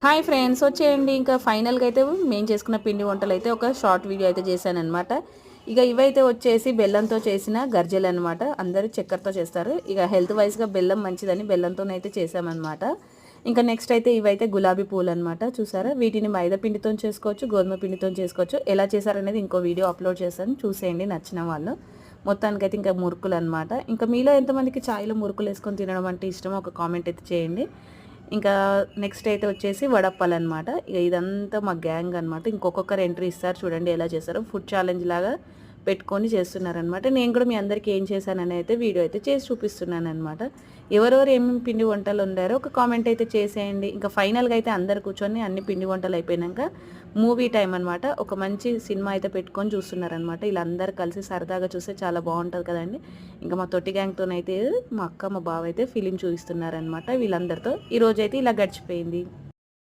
Hi friends, వచ్చేయండి. ఇంకా ఫైనల్గా అయితే మేము చేసుకున్న పిండి వంటలు అయితే ఒక షార్ట్ వీడియో అయితే చేశానమాట. ఇక ఇవైతే వచ్చేసి బెల్లంతో చేసిన గర్జెలు అనమాట. అందరూ చక్కెరతో చేస్తారు. ఇక హెల్త్ వైజ్గా బెల్లం మంచిదని బెల్లంతోనైతే చేసామన్నమాట. ఇంకా నెక్స్ట్ అయితే ఇవైతే గులాబీ పూలు అనమాట. చూసారా, వీటిని మైదా పిండితో చేసుకోవచ్చు, గోధుమ పిండితో చేసుకోవచ్చు. ఎలా చేశారనేది ఇంకో వీడియో అప్లోడ్ చేశాను, చూసేయండి నచ్చిన వాళ్ళు. మొత్తానికైతే ఇంకా మురుకులు అనమాట. ఇంకా మీలో ఎంతమందికి ఛాయ్లో మురుకులు వేసుకొని తినడం అంటే ఇష్టమో ఒక కామెంట్ అయితే చేయండి. ఇంకా నెక్స్ట్ అయితే వచ్చేసి వడప్పాలన్నమాట. ఇక ఇదంతా మా గ్యాంగ్ అనమాట. ఇంకొకరు ఎంట్రీ ఇస్తారు, చూడండి ఎలా చేస్తారో. ఫుడ్ ఛాలెంజ్ లాగా పెట్టుకొని చేస్తున్నారనమాట. నేను కూడా మీ అందరికీ ఏం చేశానని అయితే వీడియో అయితే చేసి చూపిస్తున్నాను అనమాట. ఎవరెవరు ఏమేమి పిండి వంటలు ఉండారో ఒక కామెంట్ అయితే చేసేయండి. ఇంకా ఫైనల్గా అయితే అందరు కూర్చొని అన్ని పిండి వంటలు అయిపోయాక మూవీ టైం అనమాట. ఒక మంచి సినిమా అయితే పెట్టుకొని చూస్తున్నారనమాట. ఇలా అందరు కలిసి సరదాగా చూస్తే చాలా బాగుంటుంది కదండి. ఇంకా మా తొట్టి గ్యాంగ్తోనైతే మా అక్క మా బావ అయితే ఫిలిం చూపిస్తున్నారనమాట వీళ్ళందరితో. ఈరోజైతే ఇలా గడిచిపోయింది.